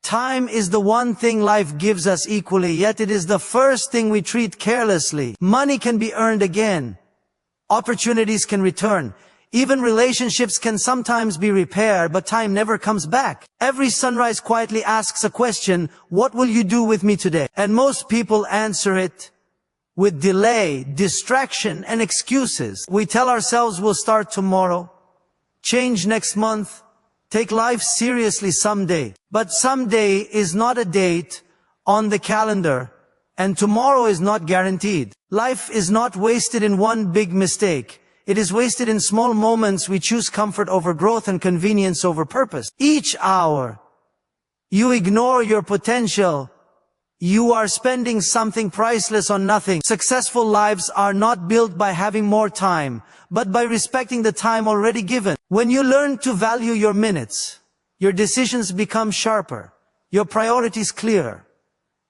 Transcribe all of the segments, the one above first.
Time is the one thing life gives us equally, yet it is the first thing we treat carelessly. Money can be earned again. Opportunities can return. Even relationships can sometimes be repaired, but time never comes back. Every sunrise quietly asks a question, what will you do with me today? And most people answer it with delay, distraction, and excuses. We tell ourselves we'll start tomorrow, change next month, take life seriously someday. But someday is not a date on the calendar, and tomorrow is not guaranteed. Life is not wasted in one big mistake. It is wasted in small moments. We choose comfort over growth and convenience over purpose. Each hour you ignore your potential, you are spending something priceless on nothing. Successful lives are not built by having more time, but by respecting the time already given. When you learn to value your minutes, your decisions become sharper, your priorities clearer,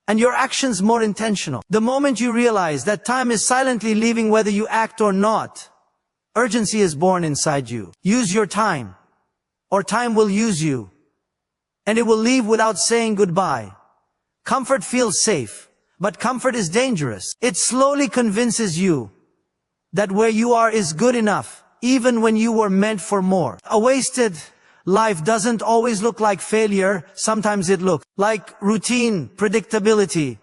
and your actions more intentional. The moment you realize that time is silently leaving whether you act or not, urgency is born inside you. Use your time, or time will use you, and it will leave without saying goodbye. Comfort feels safe, but comfort is dangerous. It slowly convinces you that where you are is good enough, even when you were meant for more. A wasted life doesn't always look like failure. Sometimes it looks like routine, predictability,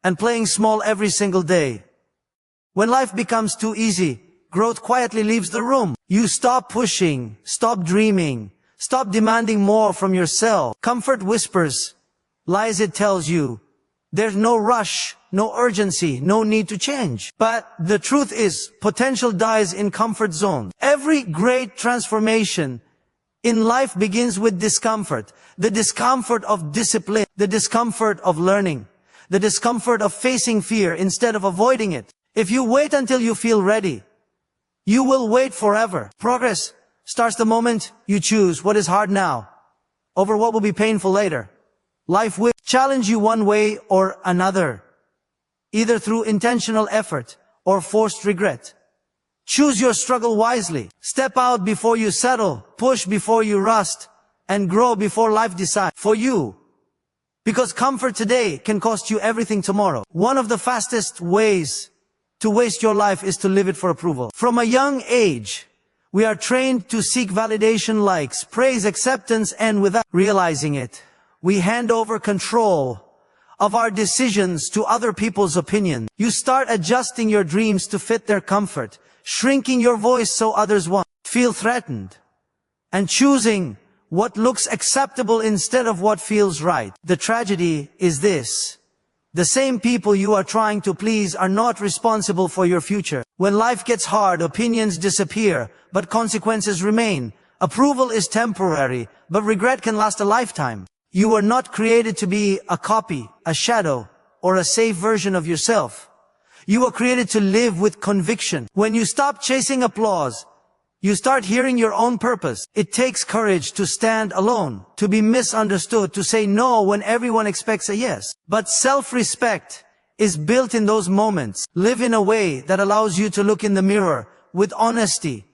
and playing small every single day. When life becomes too easy, growth quietly leaves the room. You stop pushing, stop dreaming, stop demanding more from yourself. Comfort whispers lies. It tells you there's no rush, no urgency, no need to change. But the truth is, potential dies in comfort zones. Every great transformation in life begins with discomfort. The discomfort of discipline, the discomfort of learning, the discomfort of facing fear instead of avoiding it. If you wait until you feel ready, you will wait forever. Progress starts the moment you choose what is hard now over what will be painful later. Life will challenge you one way or another, either through intentional effort or forced regret. Choose your struggle wisely. Step out before you settle, push before you rust, and grow before life decides for you. Because comfort today can cost you everything tomorrow. One of the fastest ways to waste your life is to live it for approval. From a young age, we are trained to seek validation, likes, praise, acceptance, and without realizing it, we hand over control of our decisions to other people's opinion. You start adjusting your dreams to fit their comfort, shrinking your voice so others won't feel threatened, and choosing what looks acceptable instead of what feels right. The tragedy is this: the same people you are trying to please are not responsible for your future. When life gets hard, opinions disappear, but consequences remain. Approval is temporary, but regret can last a lifetime. You were not created to be a copy, a shadow, or a safe version of yourself. You were created to live with conviction. When you stop chasing applause, you start hearing your own purpose. It takes courage to stand alone, to be misunderstood, to say no when everyone expects a yes. But self-respect is built in those moments. Live in a way that allows you to look in the mirror with honesty.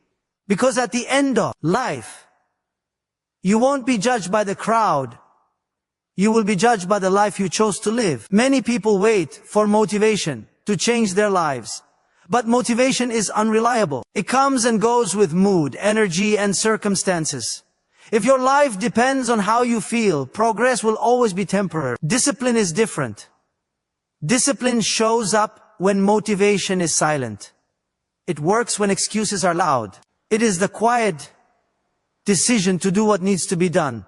Because at the end of life, you won't be judged by the crowd. You will be judged by the life you chose to live. Many people wait for motivation to change their lives. But motivation is unreliable. It comes and goes with mood, energy, and circumstances. If your life depends on how you feel, progress will always be temporary. Discipline is different. Discipline shows up when motivation is silent. It works when excuses are loud. It is the quiet decision to do what needs to be done,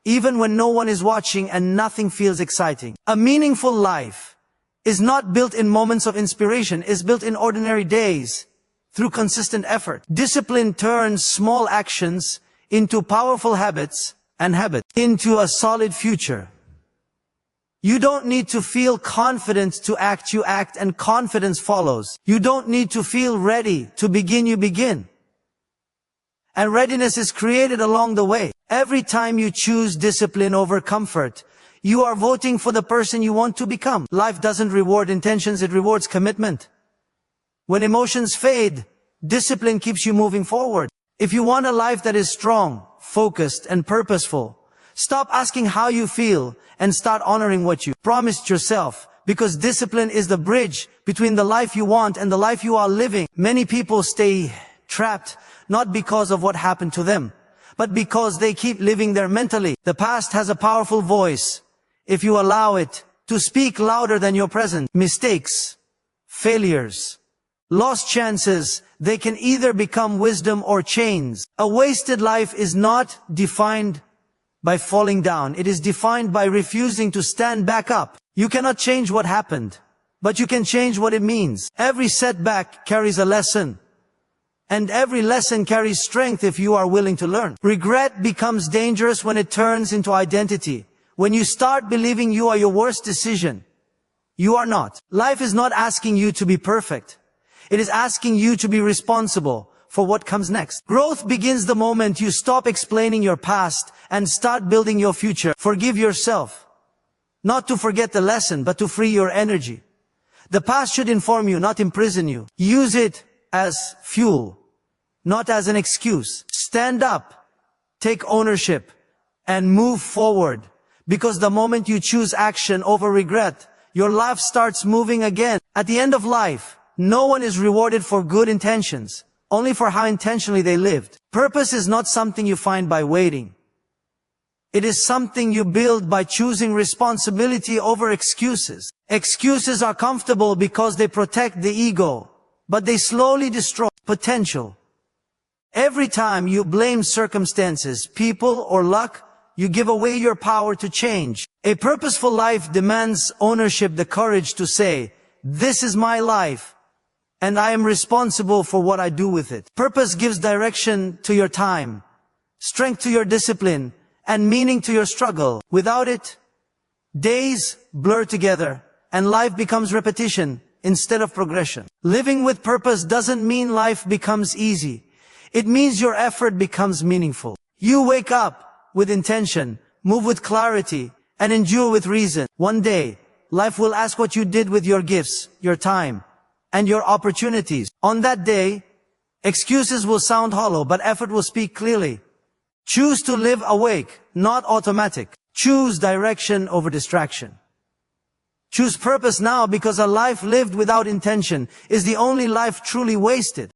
even when no one is watching and nothing feels exciting. A meaningful life is not built in moments of inspiration, is built in ordinary days, through consistent effort. Discipline turns small actions into powerful habits, and habits into a solid future. You don't need to feel confident to act, you act, and confidence follows. You don't need to feel ready to begin, you begin. And readiness is created along the way. Every time you choose discipline over comfort, you are voting for the person you want to become. Life doesn't reward intentions, it rewards commitment. When emotions fade, discipline keeps you moving forward. If you want a life that is strong, focused, and purposeful, Stop asking how you feel and start honoring what you promised yourself, because discipline is the bridge between the life you want and the life you are living. Many people stay trapped not because of what happened to them, but because they keep living there mentally. The past has a powerful voice if you allow it to speak louder than your present. Mistakes, failures, lost chances, they can either become wisdom or chains. A wasted life is not defined by falling down. It is defined by refusing to stand back up. You cannot change what happened, but you can change what it means. Every setback carries a lesson, and every lesson carries strength if you are willing to learn. Regret becomes dangerous when it turns into identity. When you start believing you are your worst decision, you are not. Life is not asking you to be perfect. It is asking you to be responsible for what comes next. Growth begins the moment you stop explaining your past and start building your future. Forgive yourself. Not to forget the lesson, but to free your energy. The past should inform you, not imprison you. Use it as fuel, not as an excuse. Stand up, take ownership, and move forward. Because the moment you choose action over regret, your life starts moving again. At the end of life, no one is rewarded for good intentions, only for how intentionally they lived. Purpose is not something you find by waiting. It is something you build by choosing responsibility over excuses. Excuses are comfortable because they protect the ego, but they slowly destroy potential. Every time you blame circumstances, people, or luck, you give away your power to change. A purposeful life demands ownership, the courage to say, "This is my life, and I am responsible for what I do with it." Purpose gives direction to your time, strength to your discipline, and meaning to your struggle. Without it, days blur together, and life becomes repetition instead of progression. Living with purpose doesn't mean life becomes easy. It means your effort becomes meaningful. You wake up with intention, move with clarity, and endure with reason. One day, life will ask what you did with your gifts, your time, and your opportunities. On that day, excuses will sound hollow, but effort will speak clearly. Choose to live awake, not automatic. Choose direction over distraction. Choose purpose now, because a life lived without intention is the only life truly wasted.